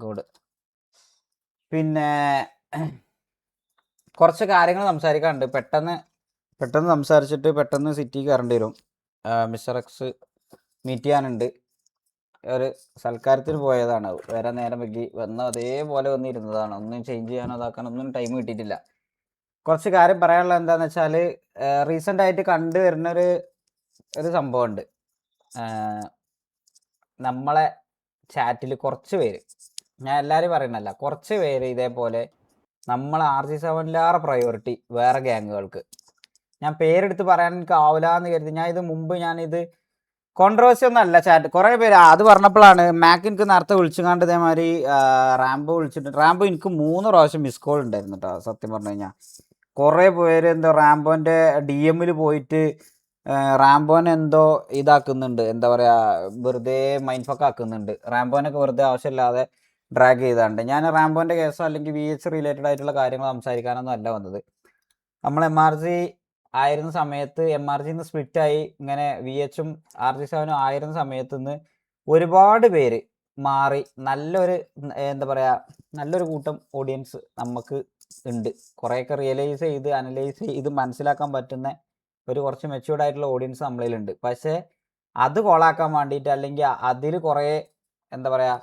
Good. പിന്നെ കുറച്ച് കാര്യങ്ങൾ സംസാരിക്കാനുണ്ട്. പെട്ടെന്ന് സംസാരിച്ചിട്ട് പെട്ടെന്ന് സിറ്റി കയറേണ്ടി വരും. മിസ്റ്റർ എക്സ് മീറ്റ് ചെയ്യാനുണ്ട്. ഒരു സൽക്കാരത്തിന് പോയതാണ്. വരാൻ നേരം വൈകി. അതേപോലെ വന്നിരുന്നതാണ്. ഒന്നും ചേഞ്ച് ചെയ്യാനോ അതാക്കാനോ ഒന്നും ടൈം കിട്ടിയിട്ടില്ല. കുറച്ച് കാര്യം പറയാനുള്ളത് എന്താണെന്ന് വെച്ചാൽ, റീസെൻ്റ് ആയിട്ട് കണ്ടുവരുന്നൊരു സംഭവമുണ്ട്. നമ്മളെ ചാറ്റിൽ കുറച്ച് പേര്, ഞാൻ എല്ലാവരും പറയണല്ല, കുറച്ച് പേര് ഇതേപോലെ നമ്മൾ RG7 പ്രയോറിറ്റി വേറെ ഗ്യാങ്ങുകൾക്ക്. ഞാൻ പേരെടുത്ത് പറയാൻ എനിക്ക് ആവില്ല എന്ന് കരുതി. ഞാനിത് കോൺട്രവേഴ്സി ഒന്നും അല്ല. ചാറ്റ് കുറേ പേര് അത് പറഞ്ഞപ്പോഴാണ് മാക്ക് എനിക്ക് നേരത്തെ വിളിച്ചുകൊണ്ട് ഇതേമാതിരി റാംബോ വിളിച്ചിട്ട്, റാംബോ എനിക്ക് 3 പ്രാവശ്യം മിസ് കോൾ ഉണ്ടായിരുന്നു കേട്ടോ. സത്യം പറഞ്ഞു കഴിഞ്ഞാൽ കുറേ പേര് എന്തോ റാംബോൻ്റെ DM പോയിട്ട് റാംബോനെ എന്തോ ഇതാക്കുന്നുണ്ട്, എന്താ പറയുക, വെറുതെ മൈൻഡ് ഫക്ക് ആക്കുന്നുണ്ട്. റാംബോനൊക്കെ വെറുതെ ആവശ്യമില്ലാതെ ഡ്രാഗ് ചെയ്താണ്ട്. ഞാൻ റാംബോൻ്റെ കേസോ അല്ലെങ്കിൽ VH റിലേറ്റഡ് ആയിട്ടുള്ള കാര്യങ്ങൾ സംസാരിക്കാനൊന്നും അല്ല വന്നത്. നമ്മൾ MRG ആയിരുന്ന സമയത്ത് MRGന്ന് സ്പ്ലിറ്റായി ഇങ്ങനെ VHും RG7 ആയിരുന്ന സമയത്ത് നിന്ന് ഒരുപാട് പേര് മാറി നല്ലൊരു എന്താ പറയുക നല്ലൊരു കൂട്ടം ഓഡിയൻസ് നമുക്ക് ഉണ്ട്. കുറേയൊക്കെ റിയലൈസ് ചെയ്ത് അനലൈസ് ചെയ്ത് മനസ്സിലാക്കാൻ പറ്റുന്ന ഒരു കുറച്ച് മെച്യൂർഡ് ആയിട്ടുള്ള ഓഡിയൻസ് നമ്മളിലുണ്ട്. പക്ഷേ അത് കോളാക്കാൻ വേണ്ടിയിട്ട് അല്ലെങ്കിൽ അതിൽ കുറേ എന്താ പറയുക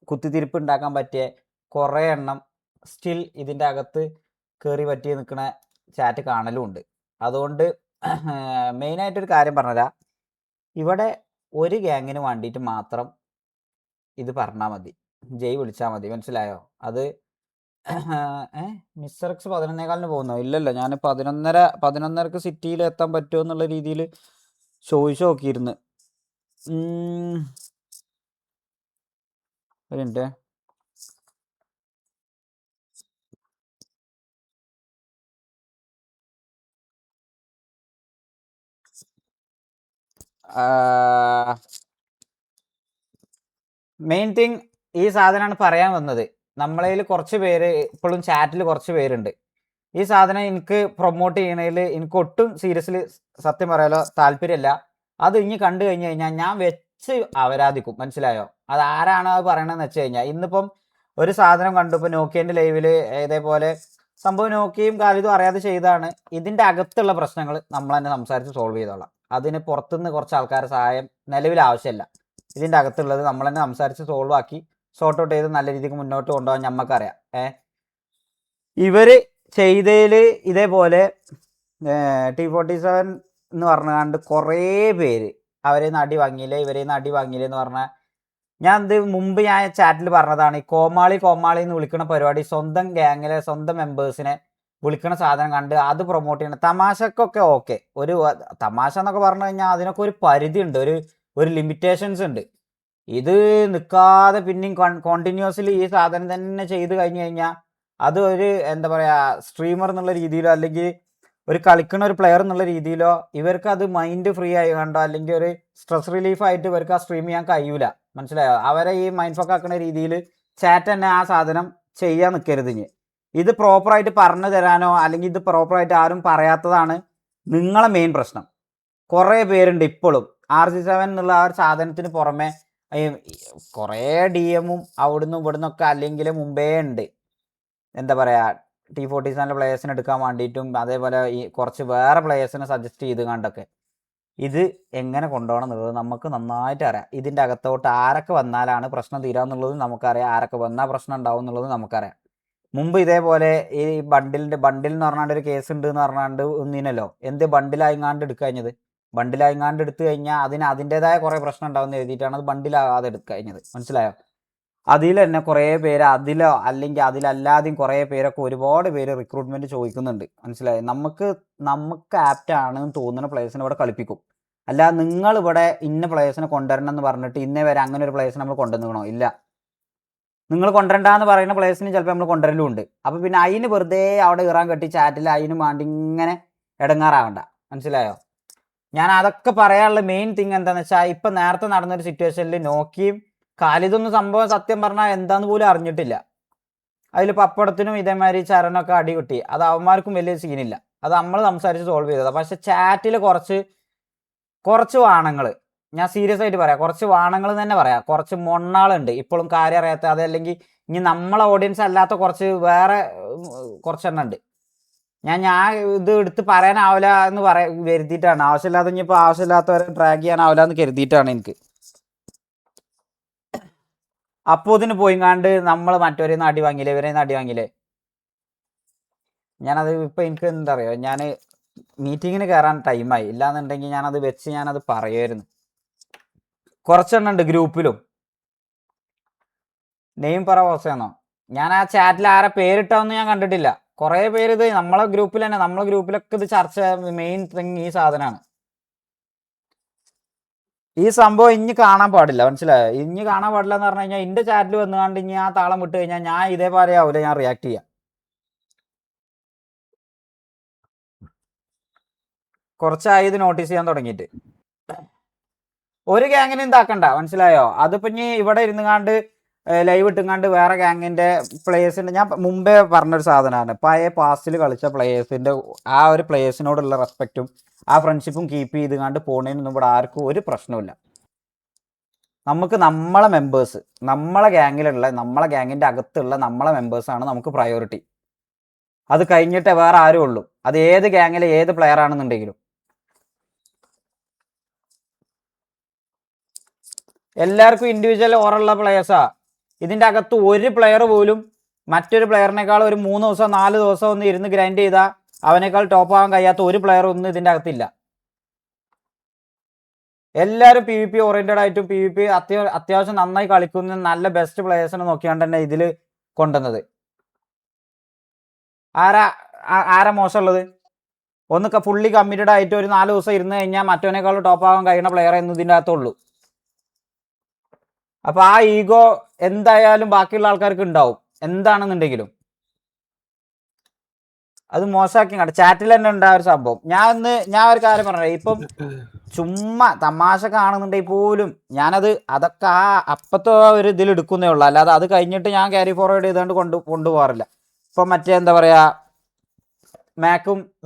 കുത്തിത്തിരിപ്പ് ഉണ്ടാക്കാൻ പറ്റിയ കുറേ എണ്ണം സ്റ്റിൽ ഇതിൻ്റെ അകത്ത് കയറി പറ്റി നിൽക്കുന്ന ചാറ്റ് കാണലുമുണ്ട്. അതുകൊണ്ട് മെയിനായിട്ടൊരു കാര്യം പറഞ്ഞുതരാം. ഇവിടെ ഒരു ഗ്യാങ്ങിന് വേണ്ടിയിട്ട് മാത്രം ഇത് പറഞ്ഞാൽ മതി, ജയ് വിളിച്ചാൽ മതി. മനസ്സിലായോ? അത് മിസ്റ്റർ എക്സ് 11:15 പോകുന്നോ? ഇല്ലല്ലോ, ഞാൻ 11:30 സിറ്റിയിൽ എത്താൻ പറ്റുമോ എന്നുള്ള രീതിയിൽ ചോദിച്ചു നോക്കിയിരുന്നു. ഒരു മിനിറ്റ്. മെയിൻ തിങ് ഈ സാധനമാണ് പറയാൻ വന്നത്. നമ്മളതിൽ കുറച്ച് പേര് ഇപ്പോഴും ചാറ്റിൽ കുറച്ച് പേരുണ്ട്. ഈ സാധനം എനിക്ക് പ്രൊമോട്ട് ചെയ്യണതിൽ എനിക്ക് ഒട്ടും സീരിയസ്ലി സത്യം പറയാലോ താല്പര്യമില്ല. അത് ഇനി കണ്ടു കഴിഞ്ഞ് കഴിഞ്ഞാൽ ഞാൻ വെച്ച് അവരാധിക്കും. മനസ്സിലായോ? അത് ആരാണ് അത് പറയണമെന്ന് വെച്ച് കഴിഞ്ഞാൽ, ഇന്നിപ്പം ഒരു സാധനം കണ്ടു. ഇപ്പോൾ നോക്കിയൻ്റെ ലൈവിൽ ഇതേപോലെ സംഭവം നോക്കിയും കാലിതും അറിയാതെ ചെയ്താണ്. ഇതിൻ്റെ അകത്തുള്ള പ്രശ്നങ്ങൾ നമ്മൾ തന്നെ സംസാരിച്ച് സോൾവ് ചെയ്തോളാം. അതിന് പുറത്തുനിന്ന് കുറച്ച് ആൾക്കാരുടെ സഹായം നിലവിൽ ആവശ്യമില്ല. ഇതിൻ്റെ അകത്തുള്ളത് നമ്മൾ തന്നെ സംസാരിച്ച് സോൾവ് ആക്കി സോർട്ട് ഔട്ട് ചെയ്ത് നല്ല രീതിക്ക് മുന്നോട്ട് കൊണ്ടുപോകാൻ നമുക്കറിയാം. ഇവർ ചെയ്തതിൽ ഇതേപോലെ T47 എന്ന് പറഞ്ഞാണ്ട് കുറേ പേര് അവരെ നിന്ന് അടി വാങ്ങിയില്ലേ എന്ന് പറഞ്ഞാൽ, ഞാൻ മുമ്പ് ചാറ്റിൽ പറഞ്ഞതാണ്. ഈ കോമാളി എന്ന് വിളിക്കുന്ന പരിപാടി സ്വന്തം ഗ്യാങ്ങിലെ സ്വന്തം മെമ്പേഴ്സിനെ വിളിക്കുന്ന സാധനം കണ്ട് അത് പ്രൊമോട്ട് ചെയ്യണം. തമാശക്കൊക്കെ ഓക്കെ, ഒരു തമാശ എന്നൊക്കെ പറഞ്ഞു കഴിഞ്ഞാൽ അതിനൊക്കെ ഒരു പരിധി ഉണ്ട്, ഒരു ലിമിറ്റേഷൻസ് ഉണ്ട്. ഇത് നിൽക്കാതെ പിന്നെയും കോണ്ടിന്യൂസ്ലി ഈ സാധനം തന്നെ ചെയ്ത് കഴിഞ്ഞ് കഴിഞ്ഞാൽ അത് ഒരു എന്താ പറയുക സ്ട്രീമർ എന്നുള്ള രീതിയിലോ അല്ലെങ്കിൽ ഒരു കളിക്കുന്ന ഒരു പ്ലെയർ എന്നുള്ള രീതിയിലോ ഇവർക്ക് അത് മൈൻഡ് ഫ്രീ ആയി കണ്ടോ അല്ലെങ്കിൽ ഒരു സ്ട്രെസ് റിലീഫായിട്ട് ഇവർക്ക് ആ സ്ട്രീം ചെയ്യാൻ കഴിയൂല. മനസ്സിലായോ? അവരെ ഈ മൈൻഡ് ഫക്ക് ആക്കുന്ന രീതിയിൽ ചാറ്റ് തന്നെ ആ സാധനം ചെയ്യാൻ നിൽക്കരുത്. ഇത് പ്രോപ്പറായിട്ട് പറഞ്ഞു തരാനോ അല്ലെങ്കിൽ ഇത് പ്രോപ്പറായിട്ട് ആരും പറയാത്തതാണ് നിങ്ങളെ മെയിൻ പ്രശ്നം. കുറേ പേരുണ്ട് ഇപ്പോഴും RG7 എന്നുള്ള ആ ഒരു സാധനത്തിന് പുറമെ കുറേ DMും അവിടുന്ന് ഇവിടുന്നൊക്കെ അല്ലെങ്കിൽ മുമ്പേ ഉണ്ട്. എന്താ പറയുക, T47 പ്ലേയേഴ്സിനെ എടുക്കാൻ വേണ്ടിയിട്ടും അതേപോലെ ഈ കുറച്ച് വേറെ പ്ലേയേഴ്സിനെ സജസ്റ്റ് ചെയ്ത് കണ്ടൊക്കെ ഇത് എങ്ങനെ കൊണ്ടുപോകണം എന്നുള്ളത് നമുക്ക് നന്നായിട്ട് അറിയാം. ഇതിൻ്റെ അകത്തോട്ട് ആരൊക്കെ വന്നാലാണ് പ്രശ്നം തീരാന്നുള്ളത് നമുക്കറിയാം, ആരൊക്കെ വന്നാൽ പ്രശ്നം ഉണ്ടാവും എന്നുള്ളത് നമുക്കറിയാം. മുമ്പ് ഇതേപോലെ ഈ ബണ്ടിൽ എന്ന് പറഞ്ഞാണ്ട് ഒരു കേസ് ഉണ്ട് എന്ന് പറഞ്ഞാണ്ട് ഒന്നിനല്ലോ എന്ത് ബണ്ടിലായിങ്ങാണ്ട് എടുക്കഴിഞ്ഞത്. ബണ്ടിലായിങ്ങാണ്ട് എടുത്തു കഴിഞ്ഞാൽ അതിൻ്റെതായ കുറേ പ്രശ്നം ഉണ്ടാവുമെന്ന് എഴുതിയിട്ടാണ് അത് ബണ്ടിലാകാതെ എടുക്കഴിഞ്ഞത്. മനസ്സിലായോ? അതിൽ തന്നെ കുറേ പേര് അതിലോ അല്ലെങ്കിൽ അതിലല്ലാതെയും കുറേ പേരൊക്കെ ഒരുപാട് പേര് റിക്രൂട്ട്മെൻറ്റ് ചോദിക്കുന്നുണ്ട്. മനസ്സിലായോ? നമുക്ക് ആപ്റ്റാണെന്ന് തോന്നുന്ന പ്ലേയേഴ്സിനെ ഇവിടെ കളിപ്പിക്കും. അല്ല നിങ്ങളിവിടെ ഇന്ന പ്ലേയേഴ്സിനെ കൊണ്ടുവരണം എന്ന് പറഞ്ഞിട്ട് ഇന്നേ വരെ അങ്ങനെ ഒരു പ്ലേയേഴ്സിനെ നമ്മൾ കൊണ്ടുവന്നിക്കണോ? ഇല്ല. നിങ്ങൾ കൊണ്ടുവരണ്ടെന്ന് പറയുന്ന പ്ലേയേഴ്സിന് ചിലപ്പോൾ നമ്മൾ കൊണ്ടുവരലും ഉണ്ട്. അപ്പോൾ പിന്നെ അതിന് വെറുതെ അവിടെ ഇറാൻ കെട്ടി ചാറ്റിൽ അതിന് വേണ്ടി ഇങ്ങനെ ഇടങ്ങാറാവണ്ട. മനസ്സിലായോ? ഞാൻ അതൊക്കെ പറയാനുള്ള മെയിൻ തിങ് എന്താണെന്ന് വെച്ചാൽ, ഇപ്പം നേരത്തെ നടന്നൊരു സിറ്റുവേഷനിൽ നോക്കിയും കാലിതൊന്നും സംഭവം സത്യം പറഞ്ഞാൽ എന്താന്ന് പോലും അറിഞ്ഞിട്ടില്ല. അതിൽ പപ്പടത്തിനും ഇതേമാതിരി ചരണമൊക്കെ അടി കിട്ടി. അത് അവന്മാർക്കും വലിയ സീനില്ല, അത് നമ്മൾ സംസാരിച്ച് സോൾവ് ചെയ്തതാണ്. പക്ഷെ ചാറ്റിൽ കുറച്ച് വാണങ്ങൾ ഞാൻ സീരിയസ് ആയിട്ട് പറയാം, കുറച്ച് വാണങ്ങൾ തന്നെ പറയാം, കുറച്ച് മൊണ്ണാളുണ്ട് ഇപ്പോഴും കാര്യം അറിയാത്ത, അതല്ലെങ്കിൽ ഇനി നമ്മളെ ഓഡിയൻസ് അല്ലാത്ത കുറച്ച് വേറെ കുറച്ചെണ്ണം ഉണ്ട്. ഞാൻ ഇത് എടുത്ത് പറയാനാവില്ല എന്ന് കരുതിയിട്ടാണ്, ആവശ്യമില്ലാത്ത ഇനിയിപ്പോൾ ആവശ്യമില്ലാത്തവരെ ട്രാക്ക് ചെയ്യാനാവില്ല എന്ന് കരുതിയിട്ടാണ് എനിക്ക്. അപ്പോൾ ഇതിന് പോയിങ്ങാണ്ട് നമ്മൾ മറ്റവരെ അടി വാങ്ങിയില്ലേ, ഇവരെ അടി വാങ്ങിയില്ലേ. ഞാനത് ഇപ്പം എനിക്ക് എന്താ പറയുക, ഞാൻ മീറ്റിങ്ങിന് കയറാൻ ടൈമായി, ഇല്ലാന്നുണ്ടെങ്കിൽ ഞാനത് വെച്ച് ഞാനത് പറയുമായിരുന്നു. കുറച്ചെണ്ണം ഉണ്ട് ഗ്രൂപ്പിലും. നെയിം പറ ബോസേന്നോ? ഞാൻ ആ ചാറ്റിൽ ആരെ പേരിട്ടതൊന്നും ഞാൻ കണ്ടിട്ടില്ല. കുറേ പേര് ഇത് നമ്മളെ ഗ്രൂപ്പിൽ തന്നെ, നമ്മളെ ഗ്രൂപ്പിലൊക്കെ ഇത് ചർച്ച മെയിൻ തിങ് ഈ സാധനമാണ്. ഈ സംഭവം ഇനി കാണാൻ പാടില്ല, മനസ്സിലായോ? ഇനി കാണാൻ പാടില്ല എന്ന് പറഞ്ഞു കഴിഞ്ഞാൽ എൻ്റെ ചാറ്റിൽ വന്നുകൊണ്ട് ഇനി ആ താളം വിട്ട് കഴിഞ്ഞാൽ ഞാൻ ഇതേപോലെ ആവില്ല ഞാൻ റിയാക്ട് ചെയ്യാം. കുറച്ചായി ഇത് നോട്ടീസ് ചെയ്യാൻ തുടങ്ങിയിട്ട്. ഒരു ഗ്യാങ്ങിനും ഇതാക്കണ്ട, മനസ്സിലായോ? അതിപ്പോൾ ഇനി ഇവിടെ ഇരുന്നുകാണ്ട് ലൈവ് ഇട്ടുങ്ങാണ്ട് വേറെ ഗ്യാങ്ങിൻ്റെ പ്ലേയേഴ്സിൻ്റെ, ഞാൻ മുമ്പേ പറഞ്ഞൊരു സാധനമാണ്, പഴയ പാസ്റ്റിൽ കളിച്ച പ്ലേയേഴ്സിൻ്റെ ആ ഒരു പ്ലേയേഴ്സിനോടുള്ള റെസ്പെക്റ്റും ആ ഫ്രണ്ട്ഷിപ്പും കീപ്പ് ചെയ്തുകൊണ്ട് പോണേനൊന്നും ഇവിടെ ആർക്കും ഒരു പ്രശ്നമില്ല. നമുക്ക് നമ്മളെ മെമ്പേഴ്സ്, നമ്മളെ ഗ്യാങ്ങിലുള്ള, നമ്മളെ ഗ്യാങ്ങിൻ്റെ അകത്തുള്ള നമ്മളെ മെമ്പേഴ്സാണ് നമുക്ക് പ്രയോറിറ്റി. അത് കഴിഞ്ഞിട്ടേ വേറെ ആരും ഉള്ളൂ, അത് ഏത് ഗ്യാങ്ങിലെ ഏത് പ്ലെയർ ആണെന്നുണ്ടെങ്കിലും. എല്ലാവർക്കും ഇൻഡിവിജ്വൽ ഓറുള്ള പ്ലെയേഴ്സാ. ഇതിൻ്റെ അകത്ത് ഒരു പ്ലെയർ പോലും മറ്റൊരു പ്ലെയറിനേക്കാൾ ഒരു 3 ദിവസം 4 ദിവസം ഒന്ന് ഇരുന്ന് ഗ്രൈൻഡ് ചെയ്താൽ അവനേക്കാൾ ടോപ്പ് ആവാൻ കഴിയാത്ത ഒരു പ്ലെയർ ഒന്നും ഇതിൻ്റെ അകത്തില്ല. എല്ലാവരും പി വി പി ഓറിയൻറ്റഡ് ആയിട്ടും പി വി പി അത്യാവശ്യം നന്നായി കളിക്കുന്ന നല്ല ബെസ്റ്റ് പ്ലെയേഴ്സിനെ നോക്കിയാണ്ട് തന്നെ ഇതിൽ കൊണ്ടുവന്നത്. ആരാ മോശമുള്ളത്? ഒന്ന് ഫുള്ളി കമ്മിറ്റഡ് ആയിട്ട് ഒരു 4 ദിവസം ഇരുന്ന് കഴിഞ്ഞാൽ മറ്റവനേക്കാൾ ടോപ്പ് ആവാൻ കഴിയുന്ന പ്ലെയർ എന്ന് ഇതിൻ്റെ അകത്തുള്ളൂ. അപ്പോൾ ആ ഈഗോ എന്തായാലും ബാക്കിയുള്ള ആൾക്കാർക്ക് ഉണ്ടാവും, എന്താണെന്നുണ്ടെങ്കിലും. അത് മോശമാക്കി കണ്ട ചാറ്റിൽ തന്നെ ഉണ്ടായ ഒരു സംഭവം. ഞാൻ ഒരു കാര്യം പറഞ്ഞത്, ഇപ്പം ചുമ്മാ തമാശ കാണുന്നുണ്ടെങ്കിൽ പോലും അതൊക്കെ ആ അപ്പത്തെ ഒരു ഇതിൽ എടുക്കുന്നേ ഉള്ളൂ, അല്ലാതെ അത് കഴിഞ്ഞിട്ട് ഞാൻ ക്യാരി ഫോർവേഡ് ചെയ്തുകൊണ്ട് കൊണ്ടുപോകാറില്ല. ഇപ്പം മറ്റേ എന്താ പറയുക,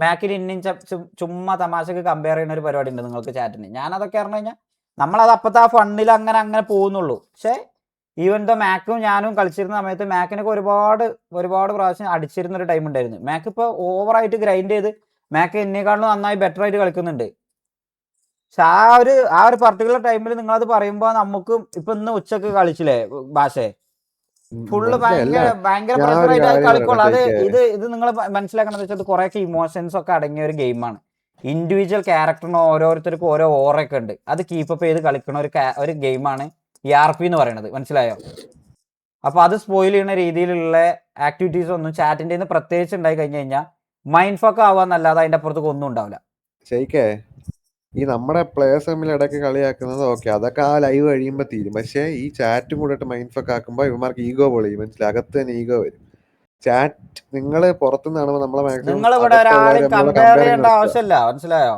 മാക്കിന് ഇന്നും ചുമ്മാ തമാശക്ക് കമ്പയർ ചെയ്യുന്ന ഒരു പരിപാടി ഉണ്ട് നിങ്ങൾക്ക് ചാറ്റിന്. ഞാനതൊക്കെ പറഞ്ഞു കഴിഞ്ഞാൽ നമ്മളത് അപ്പത്തെ ആ ഫണ്ടിൽ അങ്ങനെ പോകുന്നുള്ളൂ. പക്ഷേ ഈവൻ ദോ മാക്കും ഞാനും കളിച്ചിരുന്ന സമയത്ത് മാക്കിനൊക്കെ ഒരുപാട് പ്രാവശ്യം അടിച്ചിരുന്നൊരു ടൈം ഉണ്ടായിരുന്നു. മാക്ക് ഇപ്പോൾ ഓവറായിട്ട് ഗ്രൈൻഡ് ചെയ്ത് മാക്ക് എന്നെക്കാളും നന്നായി ബെറ്റർ ആയിട്ട് കളിക്കുന്നുണ്ട്. പക്ഷെ ആ ഒരു പർട്ടിക്കുലർ ടൈമിൽ നിങ്ങളത് പറയുമ്പോൾ നമുക്കും ഇപ്പൊ ഇന്ന് ഉച്ചക്ക് കളിച്ചില്ലേ ഭാഷയെ, ഫുള്ള് ഭയങ്കര പ്രഷറായിട്ട് കളിക്കുള്ളൂ. ഇത് നിങ്ങൾ മനസ്സിലാക്കണമെന്ന് വെച്ചാൽ കുറേയൊക്കെ ഇമോഷൻസ് ഒക്കെ അടങ്ങിയ ഒരു ഗെയിമാണ്. ഇൻഡിവിജ്വൽ ക്യാരക്ടറിന് ഓരോരുത്തർക്കും ഓരോ ഓറയൊക്കെ ഉണ്ട്, അത് കീപ്പപ്പ് ചെയ്ത് കളിക്കുന്ന ഒരു ഗെയിമാണ് ഈ RP എന്ന് പറയുന്നത്, മനസ്സിലായോ? അപ്പോൾ അത് സ്പോയിൽ ചെയ്യുന്ന രീതിയിലുള്ള ആക്ടിവിറ്റീസ് ഒന്നും ചാറ്റിൻ്റെ നിന്ന് പ്രത്യേകിച്ച് ഉണ്ടായി കഴിഞ്ഞ് കഴിഞ്ഞാൽ മൈൻഡ് ഫക്ക് ആവാന്നല്ലാതെ അതിൻ്റെ അപ്പുറത്തേക്ക് ഒന്നും ഉണ്ടാവില്ല. ശരിക്കേ ഈ നമ്മുടെ പ്ലേയേഴ്സ് തമ്മിൽ ഇടയ്ക്ക് കളിയാക്കുന്നത് ഓക്കെ, അതൊക്കെ ആ ലൈവ് കഴിയുമ്പോൾ തീരും. പക്ഷേ ഈ ചാറ്റും കൂടെ മൈൻഡ് ഫക്ക് ആക്കുമ്പോൾ ഇവന്മാർക്ക് ഈഗോ പൊളിയും, മനസ്സിലായി? അകത്ത് തന്നെ ഈഗോ വരും. ചാറ്റ് നിങ്ങൾ പുറത്തുനിന്ന് കാണുമ്പോൾ നമ്മളെ നിങ്ങൾ ഇവിടെ ഒരാളെ കമ്പയർ ചെയ്യേണ്ട ആവശ്യമില്ല, മനസ്സിലായോ?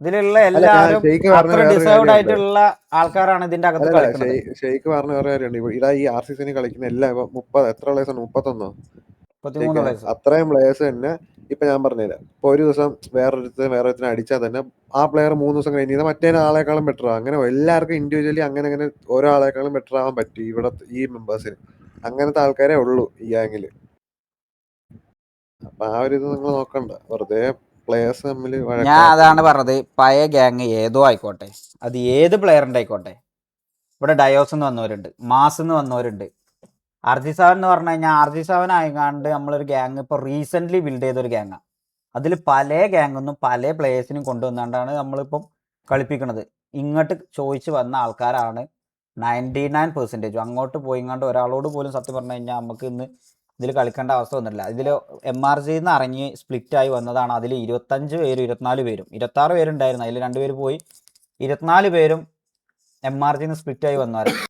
ഇതിലുള്ള എല്ലാവരും അത്ര ഡിസേർവ്ഡ് ആയിട്ടുള്ള ആൾക്കാരാണ് ഇതിന്റെ അകത്ത് കളിക്കുന്നത്. ഷെയ്ക്ക് പറഞ്ഞ വേറെ കാര്യമുണ്ട്, ഇവിടെ ഈ RCC കളിക്കുന്ന എല്ലാ 30 എത്ര പ്ലേയേഴ്സ് ഉണ്ട്? 31 അത്രയും പ്ലേയേഴ്സ് തന്നെ. ഇപ്പൊ ഞാൻ പറഞ്ഞില്ല, ഇപ്പൊ ഒരു ദിവസം വേറൊരുത്തിനെ അടിച്ചാൽ തന്നെ ആ പ്ലെയർ 3 ദിവസം കഴിഞ്ഞാൽ മറ്റേ ആളെക്കാളും ബെറ്റർ ആവും. അങ്ങനെ എല്ലാവർക്കും ഇൻഡിവിജ്വലി അങ്ങനെ ഓരോ ആളെക്കാളും ബെറ്റർ ആവാൻ പറ്റും ഇവിടെ ഈ മെമ്പേഴ്സിന്. അങ്ങനത്തെ ആൾക്കാരെ ഉള്ളൂ ഈ ഗ്യാങ്ങില്. അപ്പൊ ആ ഒരു ഇത് നിങ്ങൾ നോക്കണ്ട, വെറുതെ പ്ലേയേഴ്സ് തമ്മിൽ. ഞാൻ അതാണ് പറഞ്ഞത്, പഴയ ഗ്യാങ് ഏതോ ആയിക്കോട്ടെ, അത് ഏത് പ്ലെയറിന്റെ ആയിക്കോട്ടെ, ഇവിടെ ഡയോസ് എന്ന് വന്നവരുണ്ട്, മാസ് എന്ന് വന്നവരുണ്ട്, RG7 എന്ന് പറഞ്ഞു കഴിഞ്ഞാൽ RG7 ആയിക്കാണ്ട് നമ്മളൊരു ഗ്യാങ് ഇപ്പോൾ റീസെൻ്റ്ലി ബിൽഡ് ചെയ്തൊരു ഗ്യാങ്ങാണ്. അതിൽ പല ഗ്യാങ്ങൊന്നും പല പ്ലേയേഴ്സിനും കൊണ്ടുവന്നുകൊണ്ടാണ് നമ്മളിപ്പം കളിപ്പിക്കുന്നത്. ഇങ്ങോട്ട് ചോദിച്ച് വന്ന ആൾക്കാരാണ് 99%. അങ്ങോട്ട് പോയിങ്ങാണ്ട് ഒരാളോട് പോലും സത്യം പറഞ്ഞു കഴിഞ്ഞാൽ നമുക്ക് ഇന്ന് ഇതിൽ കളിക്കേണ്ട അവസ്ഥ വന്നിട്ടില്ല. ഇതിൽ MRGന്ന് ഇറങ്ങി സ്പ്ലിറ്റായി വന്നതാണ്. അതിൽ 25 പേരും 24 പേരും 26 പേരുണ്ടായിരുന്നു, അതിൽ 2 പേര് പോയി. 24 പേരും MRGന്ന് സ്പ്ലിറ്റായി വന്നവരാണ്,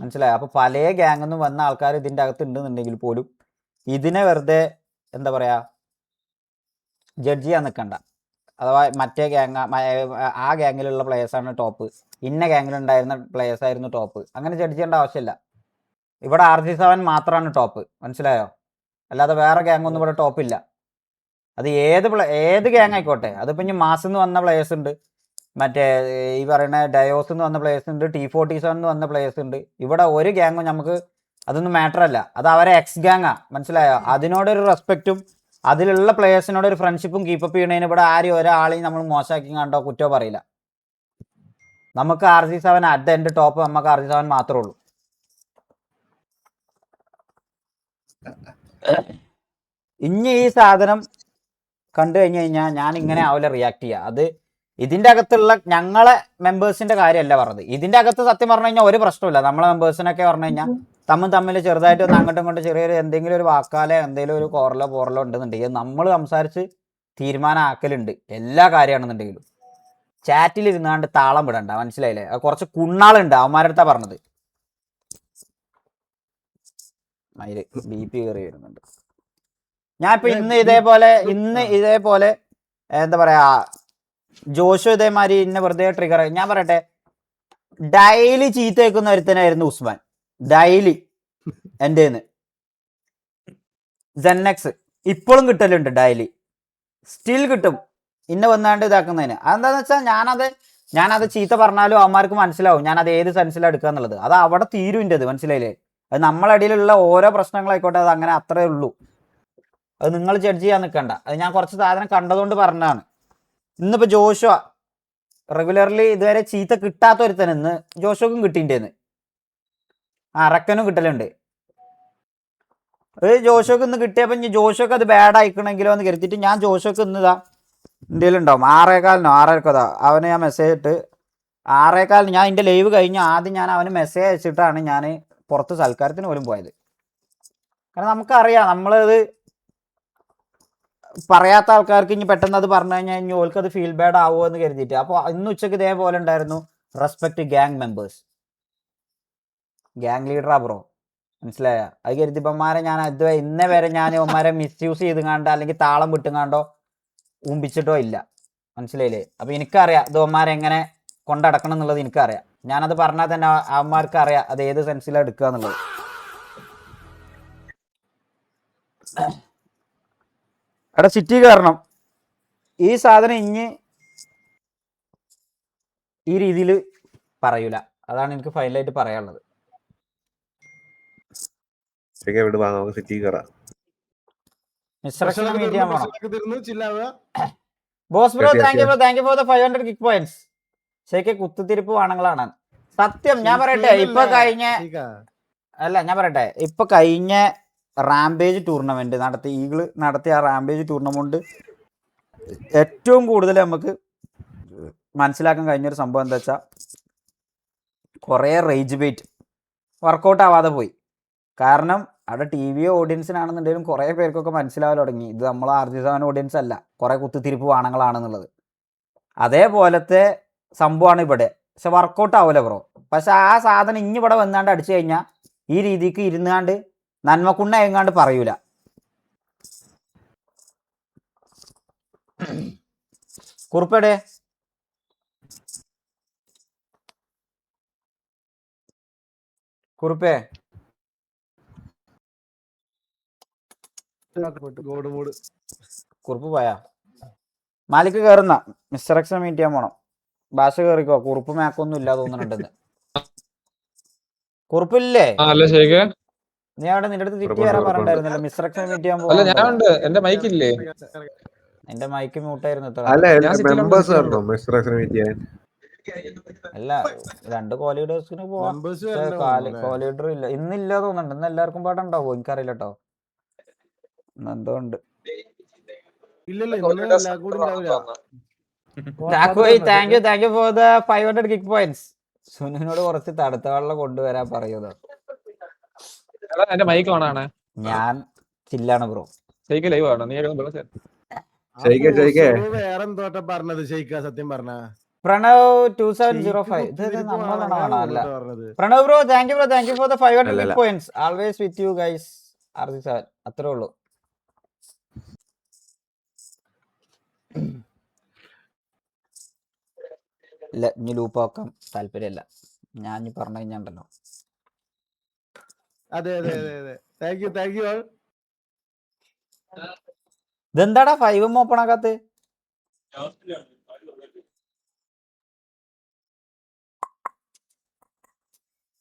മനസ്സിലായി? അപ്പോൾ പല ഗ്യാങ്ങൊന്നും വന്ന ആൾക്കാർ ഇതിൻ്റെ അകത്ത് ഉണ്ടെന്നുണ്ടെങ്കിൽ പോലും ഇതിനെ വെറുതെ എന്താ പറയുക ജഡ്ജ് ചെയ്യാൻ നിൽക്കണ്ട. അഥവാ മറ്റേ ആ ഗ്യാങ്ങിലുള്ള പ്ലേയേഴ്സാണ് ടോപ്പ്, ഇന്ന ഗ്യാങ്ങിലുണ്ടായിരുന്ന പ്ലേയേഴ്സായിരുന്നു ടോപ്പ്, അങ്ങനെ ജഡ്ജ് ചെയ്യേണ്ട ആവശ്യമില്ല. ഇവിടെ RG7 മാത്രമാണ് ടോപ്പ്, മനസ്സിലായോ? അല്ലാതെ വേറെ ഗ്യാങ്ങൊന്നും ഇവിടെ ടോപ്പില്ല. അത് ഏത് ഗ്യാങ് ആയിക്കോട്ടെ. അതിപ്പോൾ ഇനി മാസിൽ നിന്ന് വന്ന പ്ലേയേഴ്സ് ഉണ്ട്, മറ്റേ ഈ പറയുന്ന ഡയോസ് എന്ന് വന്ന പ്ലേയേഴ്സ് ഉണ്ട്, T47 വന്ന പ്ലേയേഴ്സ് ഉണ്ട്. ഇവിടെ ഒരു ഗ്യാങ്ങും നമുക്ക് അതൊന്നും മാറ്റർ അല്ല. അത് അവരെ എക്സ് ഗ്യാങ്ങാ, മനസ്സിലായോ? അതിനോടൊരു റെസ്പെക്റ്റും അതിലുള്ള പ്ലേയേഴ്സിനോട് ഒരു ഫ്രണ്ട്ഷിപ്പും കീപ്പപ്പ് ചെയ്യണതിന് ഇവിടെ ആരും ഒരാളെയും നമ്മൾ മോശമാക്കി കണ്ടോ കുറ്റോ പറയില്ല. നമുക്ക് RG7 at the end top, നമുക്ക് RG7 മാത്രമേ ഉള്ളൂ. ഇനി ഈ സാധനം കണ്ടു കഴിഞ്ഞു കഴിഞ്ഞാൽ ഞാൻ ഇങ്ങനെ ആവില്ല റിയാക്ട് ചെയ്യുക. അത് ഇതിന്റെ അകത്തുള്ള ഞങ്ങളെ മെമ്പേഴ്സിന്റെ കാര്യമല്ല പറഞ്ഞത്. ഇതിന്റെ അകത്ത് സത്യം പറഞ്ഞു കഴിഞ്ഞാൽ ഒരു പ്രശ്നമില്ല. നമ്മളെ മെമ്പേഴ്സിനൊക്കെ പറഞ്ഞു കഴിഞ്ഞാൽ തമ്മിൽ ചെറുതായിട്ട് ഒന്ന് അങ്ങോട്ടും ഇങ്ങോട്ടും ചെറിയൊരു എന്തെങ്കിലും ഒരു വാക്കാലോ എന്തെങ്കിലും ഒരു പോറലോ ഉണ്ടെന്നുണ്ടെങ്കിൽ നമ്മൾ സംസാരിച്ച് തീരുമാനമാക്കലുണ്ട് എല്ലാ കാര്യമാണെന്നുണ്ടെങ്കിലും. ചാറ്റിൽ ഇരുന്നാണ്ട് താളം വിടണ്ട, മനസ്സിലായില്ലേ? അത് കുറച്ച് കുണ്ണാളുണ്ട്, അവന്മാരടുത്താ പറഞ്ഞത്. മയില് BP കയറി വരുന്നുണ്ട്. ഞാൻ ഇപ്പൊ ഇന്ന് ഇതേപോലെ എന്താ പറയാ, ജോഷു ഇതേമാതിരി ഇന്നെ വെറുതെ ട്രിഗർ. ഞാൻ പറയട്ടെ, ഡെയിലി ചീത്ത വെക്കുന്ന ഒരുത്തനായിരുന്നു ഉസ്മാൻ. ഡെയിലി എൻ്റെ ZenX ഇപ്പോഴും കിട്ടലുണ്ട്, ഡെയിലി സ്റ്റിൽ കിട്ടും ഇന്നെ വന്നാണ്ട് ഇതാക്കുന്നതിന്. അതെന്താന്ന് വെച്ചാൽ ഞാനത് ചീത്ത പറഞ്ഞാലും അവന്മാർക്ക് മനസ്സിലാവും ഞാനത് ഏത് സെൻസിലാണ് എടുക്കുക എന്നുള്ളത്. അത് അവിടെ തീരും ഇൻ്റെത്, മനസ്സിലായില്ലേ? അത് നമ്മളടിയിലുള്ള ഓരോ പ്രശ്നങ്ങളായിക്കോട്ടെ, അത് അങ്ങനെ അത്രേ ഉള്ളൂ. അത് നിങ്ങൾ ജഡ്ജ് ചെയ്യാൻ നിൽക്കണ്ട. അത് ഞാൻ കുറച്ച് സാധനം കണ്ടതുകൊണ്ട് പറഞ്ഞതാണ്. ഇന്നിപ്പോൾ ജോഷുവ റെഗുലർലി ഇതുവരെ ചീത്ത കിട്ടാത്ത ഒരുത്തൻ ഇന്ന് ജോഷോക്കും കിട്ടിൻ്റെന്ന്, റക്കനും കിട്ടലുണ്ട്. ജോഷോക്ക് ഇന്ന് കിട്ടിയപ്പോൾ ഇനി ജോഷോക്ക് അത് ബാഡ് അയക്കണമെങ്കിലോ എന്ന് കരുതിയിട്ട് ഞാൻ ജോഷോക്ക് ഇന്ന് ഇന്ത്യയിൽ ഉണ്ടാവും 6:15 അവന് ഞാൻ മെസ്സേജ് ഇട്ട് 6:15 ഞാൻ എൻ്റെ ലൈവ് കഴിഞ്ഞ് ആദ്യം ഞാൻ അവന് മെസ്സേജ് അയച്ചിട്ടാണ് ഞാൻ പുറത്ത് സൽക്കാരത്തിന് പോലും പോയത്. കാരണം നമുക്കറിയാം നമ്മളത് പറയാത്ത ആൾക്കാർക്ക് ഇനി പെട്ടെന്ന് അത് പറഞ്ഞു കഴിഞ്ഞാൽ ഇനി ഓൾക്ക് അത് ഫീൽ ബാഡ് ആവുമോ എന്ന് കരുതിയിട്ട്. അപ്പോൾ ഇന്ന് ഉച്ചക്ക് ഇതേപോലെ ഉണ്ടായിരുന്നു, റെസ്പെക്ട് ഗ്യാങ് മെമ്പേഴ്സ്, ഗ്യാങ് ലീഡറാ ബ്രോ, മനസ്സിലായ? അത് കരുതി ഇപ്പന്മാരെ ഞാൻ ഇതുവരെ ഇന്നേ വരെ ഞാൻ ഇവന്മാരെ മിസ്യൂസ് ചെയ്ത് കണ്ടോ അല്ലെങ്കിൽ താളം വിട്ടുങ്ങാണ്ടോ ഊമ്പിച്ചിട്ടോ ഇല്ല, മനസ്സിലായില്ലേ? അപ്പം എനിക്കറിയാം ഇവന്മാരെ എങ്ങനെ കൊണ്ടടക്കണം എന്നുള്ളത് എനിക്കറിയാം. ഞാനത് പറഞ്ഞാൽ തന്നെ അവന്മാർക്ക് അറിയാം അത് ഏത് സെൻസിലാണ് എടുക്കുക എന്നുള്ളത്. എടാ സിറ്റി കയറണം, ഈ സാധനം ഇനി ഈ രീതിയിൽ പറയൂല. അതാണ് എനിക്ക് ഫൈനലായിട്ട് പറയാനുള്ളത്. Boss bro thank you for the 500 kick points. ശരിക്കും കുത്തുതിരിപ്പ് വാണങ്ങളാണ് സത്യം. ഞാൻ പറയട്ടെ, ഇപ്പൊ കഴിഞ്ഞ റാംപേജ് ടൂർണമെന്റ് ഈഗിള് നടത്തിയ ആ റാംപേജ് ടൂർണമെന്റ് ഏറ്റവും കൂടുതൽ നമുക്ക് മനസ്സിലാക്കാൻ കഴിഞ്ഞൊരു സംഭവം എന്താ വെച്ചാൽ, കുറേ റേജ് ബേറ്റ് വർക്കൗട്ട് ആവാതെ പോയി. കാരണം അവിടെ TV ഓഡിയൻസിനാണെന്നുണ്ടെങ്കിലും കുറേ പേർക്കൊക്കെ മനസ്സിലാവാൻ തുടങ്ങി ഇത് നമ്മൾ RG7 ഓഡിയൻസ് അല്ല, കുറേ കുത്തിത്തിരിപ്പ് വാണങ്ങളാണെന്നുള്ളത്. അതേപോലത്തെ സംഭവമാണ് ഇവിടെ. പക്ഷെ വർക്കൗട്ട് ആവില്ല ബ്രോ. പക്ഷെ ആ സാധനം ഇനി ഇവിടെ വന്നാണ്ട് അടിച്ചു കഴിഞ്ഞാൽ ഈ രീതിക്ക് ഇരുന്നാണ്ട് നന്മക്കുണ്ണ എങ്ങാണ്ട് പറയൂല. കുറുപ്പടെ കുറുപ്പേ കുറുപ്പ് പോയാ? മാലിക്ക് കയറുന്ന മിസ്റ്റർ എക്സ് മീറ്റ് ചെയ്യാൻ പോണം. ഭാഷ കയറിക്കോ, കുറുപ്പ് മാക്കൊന്നും ഇല്ല തോന്നുന്നുണ്ടെന്ന്. കുറുപ്പില്ലേ? നീ അവിടെ നിന്റെ അടുത്ത് തിരിച്ചു വരാൻ പറഞ്ഞിട്ടുണ്ടായിരുന്നല്ലോ. മിസ്റ്റർ എക്സ് മീറ്റ് ചെയ്യാൻ പോകാൻ. എന്റെ മൈക്ക് മ്യൂട്ടായിരുന്നു. അല്ല 2 കോലീഡേഴ്സിന് പോവാം. കോലീഡർ ഇല്ല, ഇന്നില്ല തോന്നുന്നുണ്ട്. ഇന്ന് എല്ലാവർക്കും പാടുണ്ടാവോ എനിക്കറിയില്ല കേട്ടോ. എന്തുകൊണ്ട് thank you for the 500 kick points. സുനിനോട് കുറച്ച് തടുത്ത വെള്ളം കൊണ്ടുവരാൻ പറയുന്നത്. ഞാൻ ചില്ലാണ് ബ്രോ. പ്രണവ് 2705 നമ്മളാണ്. Pranav bro thank you for the 500 kick points. Always with you guys. RG7 അത്രേ ഉള്ളൂ. ഇല്ല, ഇനി ലൂപ്പ് ആക്കാൻ താല്പര്യമില്ല. ഞാൻ ഇനി പറഞ്ഞു കഴിഞ്ഞാണ്ടല്ലോ. ഇതെന്താടാ 5 ഓപ്പൺ ആക്കാത്ത?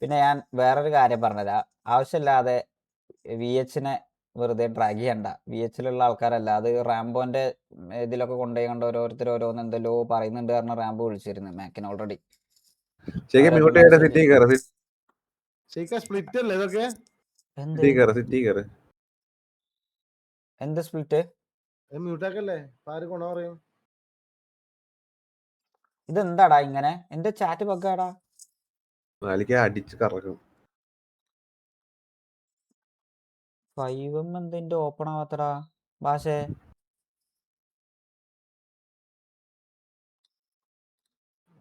പിന്നെ ഞാൻ വേറൊരു കാര്യം പറഞ്ഞുതരാം. ആവശ്യമില്ലാതെ VH-നെ വെറുതെ ഡ്രാഗ് ചെയ്യണ്ട. VH-ലുള്ള ആൾക്കാരല്ല. അത് റാംബോന്റെ ഇതിലൊക്കെ കൊണ്ടുപോയി കണ്ട് ഓരോരുത്തർ ഓരോന്ന് എന്തെല്ലോ പറയുന്നുണ്ട് കാരണം റാംബോ വിളിച്ചിരുന്നു മാക്കിന് ഓൾറെഡി. ശരിക്കും മ്യൂട്ട് ചെയ്തിട്ട് സിറ്റി കയറ്. സ്പ്ലിറ്റ് അല്ലേ ഇതൊക്കെ? എന്ത് സിറ്റി കയറ്. എന്ത് സ്പ്ലിറ്റ്? മ്യൂട്ടാക്കല്ലേ? ആര് കൊണ പറയും? ഇതെന്താടാ ഇങ്ങനെ? എന്റെ ചാറ്റ് ബഗ്ഗാടാ. നാലിക്ക് അടിച്ച് കറക്കും. 5M എന്തിന്റെ ഓപ്പൺ ആവാത്തടാ ഭാഷേ?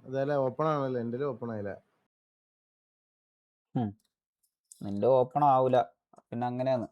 അതല്ലേ ഓപ്പൺ ആണല്ലോ, എന്റെ ഓപ്പൺ ആയില്ല. നിന്റെ ഓപ്പൺ ആവൂല പിന്നെ അങ്ങനെയാണ്.